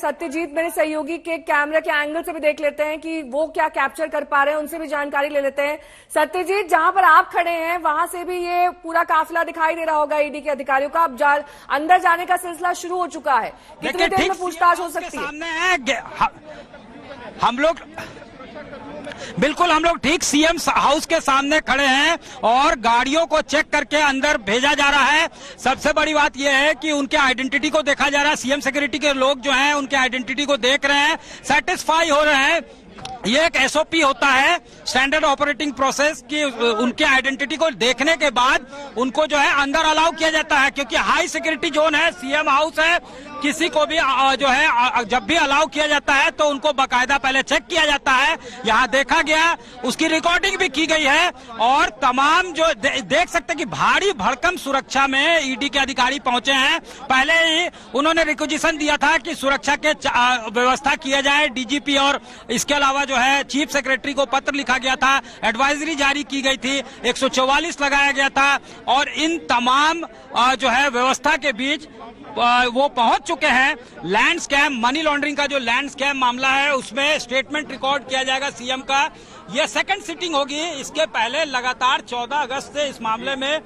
सत्यजीत मेरे सहयोगी के कैमरा के एंगल से भी देख लेते हैं कि वो क्या कैप्चर कर पा रहे हैं, उनसे भी जानकारी ले लेते हैं। सत्यजीत, जहां पर आप खड़े हैं वहां से भी ये पूरा काफिला दिखाई दे रहा होगा ईडी के अधिकारियों का। अब अंदर जाने का सिलसिला शुरू हो चुका है, कितनी देर में पूछताछ हो सकती है? हम लोग ठीक सीएम हाउस के सामने खड़े हैं और गाड़ियों को चेक करके अंदर भेजा जा रहा है। सबसे बड़ी बात यह है कि उनके आइडेंटिटी को देखा जा रहा है। सीएम सिक्योरिटी के लोग जो हैं उनके आइडेंटिटी को देख रहे हैं, सेटिस्फाई हो रहे हैं। ये एक एसओपी होता है, स्टैंडर्ड ऑपरेटिंग प्रोसेस, की उनके आइडेंटिटी को देखने के बाद उनको जो है अंदर अलाउ किया जाता है, क्योंकि हाई सिक्योरिटी जोन है, सीएम हाउस है। किसी को भी जो है जब भी अलाउ किया जाता है तो उनको बाकायदा पहले चेक किया जाता है। यहाँ देखा गया, उसकी रिकॉर्डिंग भी की गई है और तमाम जो देख सकते हैं कि भारी भड़कम सुरक्षा में ईडी के अधिकारी पहुंचे हैं। पहले ही उन्होंने रिक्वेजिशन दिया था कि सुरक्षा के व्यवस्था किया जाए, डीजीपी और इसके अलावा जो है चीफ सेक्रेटरी को पत्र लिखा गया था, एडवाइजरी जारी की गई थी, 144 लगाया गया था और इन तमाम जो है व्यवस्था के बीच वो पहुंच चुके हैं। लैंड स्कैम, मनी लॉन्ड्रिंग का जो लैंड स्कैम मामला है उसमें स्टेटमेंट रिकॉर्ड किया जाएगा सीएम का। ये सेकंड सिटिंग होगी। इसके पहले लगातार 14 अगस्त से इस मामले में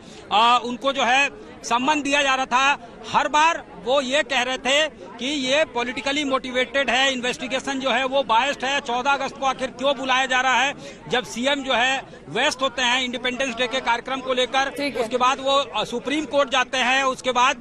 उनको जो है सम्मन दिया जा रहा था। हर बार वो ये कह रहे थे कि ये पॉलिटिकली मोटिवेटेड है, इन्वेस्टिगेशन जो है वो बायस्ड है। 14 अगस्त को आखिर क्यों बुलाया जा रहा है, जब सीएम जो है व्यस्त होते हैं इंडिपेंडेंस डे के कार्यक्रम को लेकर। उसके बाद वो सुप्रीम कोर्ट जाते हैं, उसके बाद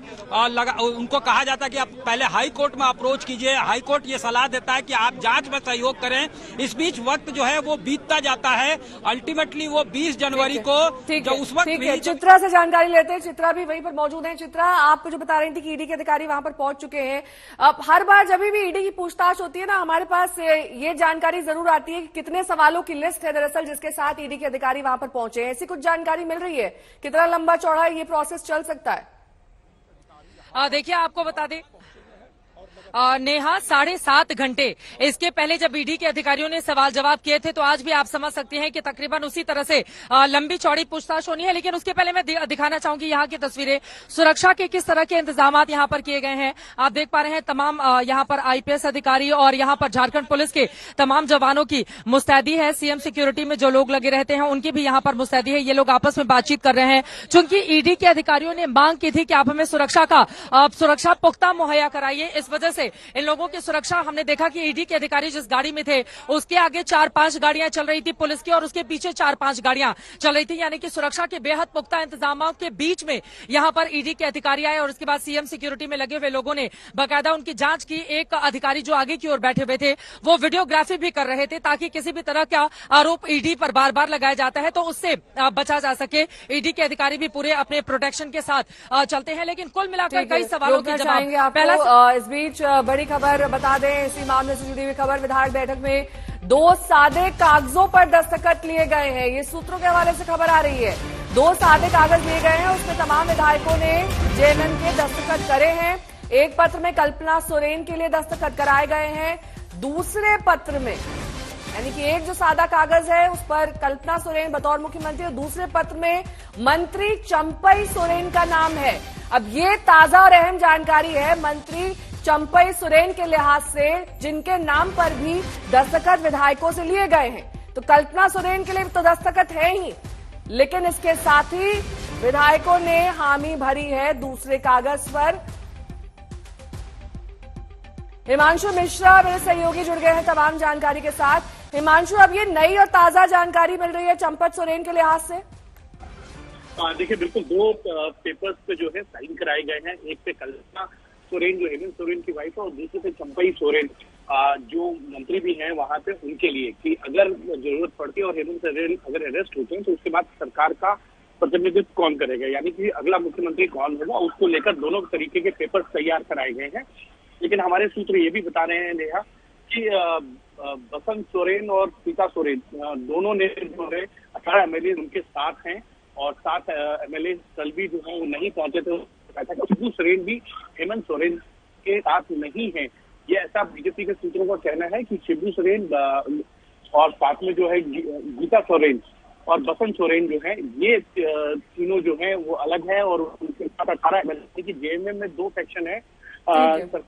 उनको कहा जाता है कि आप पहले हाई कोर्ट में अप्रोच कीजिए। हाई कोर्ट ये सलाह देता है कि आप जांच में सहयोग करें। इस बीच वक्त जो है वो बीतता जाता है। अल्टीमेटली वो 20 जनवरी को जो उस वक्त चित्रा से जानकारी लेते हैं। चित्रा भी वहीं पर मौजूद है। चित्रा, आप जो बता रही थी कि ईडी के अधिकारी वहां पर पहुंच चुके हैं। अब हर बार जब भी ईडी की पूछताछ होती है ना, हमारे पास ये जानकारी जरूर आती है कि कितने सवालों की लिस्ट है दरअसल जिसके साथ ईडी के अधिकारी वहां पर पहुंचे हैं। ऐसी कुछ जानकारी मिल रही है? कितना लंबा चौड़ा ये प्रोसेस चल सकता है? देखिए, आपको बता दें नेहा, 7.5 घंटे इसके पहले जब ईडी के अधिकारियों ने सवाल जवाब किए थे, तो आज भी आप समझ सकते हैं कि तकरीबन उसी तरह से लंबी चौड़ी पूछताछ होनी है। लेकिन उसके पहले मैं दिखाना चाहूंगी यहाँ की तस्वीरें, सुरक्षा के किस तरह के इंतजाम यहाँ पर किए गए हैं। आप देख पा रहे हैं तमाम यहाँ पर आईपीएस अधिकारी और यहाँ पर झारखंड पुलिस के तमाम जवानों की मुस्तैदी है। सीएम सिक्योरिटी में जो लोग लगे रहते हैं उनकी भी यहाँ पर मुस्तैदी है। ये लोग आपस में बातचीत कर रहे हैं, चूंकि ईडी के अधिकारियों ने मांग की थी कि आप हमें सुरक्षा पुख्ता मुहैया कराइए। इस वजह से इन लोगों की सुरक्षा, हमने देखा कि ईडी के अधिकारी जिस गाड़ी में थे उसके आगे 4-5 गाड़ियां चल रही थी पुलिस की और उसके पीछे 4-5 गाड़ियां चल रही थी। यानी कि सुरक्षा के बेहद पुख्ता इंतजामों के बीच में यहां पर ईडी के अधिकारी आए और उसके बाद सीएम सिक्योरिटी में लगे हुए लोगों ने बाकायदा उनकी जांच की। एक अधिकारी जो आगे की ओर बैठे हुए थे वो वीडियोग्राफी भी कर रहे थे ताकि किसी भी तरह का आरोप ईडी पर बार बार लगाया जाता है तो उससे बचा जा सके। ईडी के अधिकारी भी पूरे अपने प्रोटेक्शन के साथ चलते हैं। लेकिन कुल मिलाकर कई सवालों के जवाब। पहला इस बीच बड़ी खबर बता दें, इसी मामले से जुड़ी हुई खबर, विधायक बैठक में 2 सादे कागजों पर दस्तखत लिए गए हैं। ये सूत्रों के हवाले से खबर आ रही है। 2 सादे कागज लिए गए हैं, उसमें तमाम विधायकों ने जेएमएम के दस्तखत करे हैं। एक पत्र में कल्पना सोरेन के लिए दस्तखत कराए गए हैं। दूसरे पत्र में, यानी कि एक जो सादा कागज है उस पर कल्पना सोरेन बतौर मुख्यमंत्री और दूसरे पत्र में मंत्री चंपई सोरेन का नाम है। अब ये ताजा और अहम जानकारी है मंत्री चंपई सोरेन के लिहाज से, जिनके नाम पर भी दस्तखत विधायकों से लिए गए हैं। तो कल्पना सोरेन के लिए तो दस्तखत है ही, लेकिन इसके साथ ही विधायकों ने हामी भरी है दूसरे कागज पर। हिमांशु मिश्रा मेरे सहयोगी जुड़ गए हैं तमाम जानकारी के साथ। हिमांशु, अब ये नई और ताजा जानकारी मिल रही है चंपत सोरेन के लिहाज से? देखिए, बिल्कुल 2 पेपर्स पे जो है साइन कराए गए हैं। एक पे कल्पना सोरेन जो हेमंत सोरेन की वाइफ है और दूसरे पे चंपई सोरेन जो मंत्री भी हैं वहां पे, उनके लिए कि अगर जरूरत पड़ती है और हेमंत सोरेन अगर अरेस्ट होते हैं तो उसके बाद सरकार का प्रतिनिधित्व कौन करेगा, यानी कि अगला मुख्यमंत्री कौन होगा, उसको लेकर दोनों तरीके के पेपर्स तैयार कराए गए हैं। लेकिन हमारे सूत्र ये भी बता रहे हैं नेहा कि बसंत सोरेन और सीता सोरेन दोनों ने जो है 18 एमएलए उनके साथ हैं और 7 एमएलए कल भी जो है वो नहीं पहुंचे थे। शिबू सोरेन भी हेमंत सोरेन के साथ नहीं है। ये ऐसा बीजेपी के सूत्रों का कहना है कि शिबू सोरेन और साथ में जो है गीता सोरेन और बसंत सोरेन जो है, ये तीनों जो है वो अलग है और उनके साथ 18 एमएलए की जेएमएम में 2 सेक्शन है।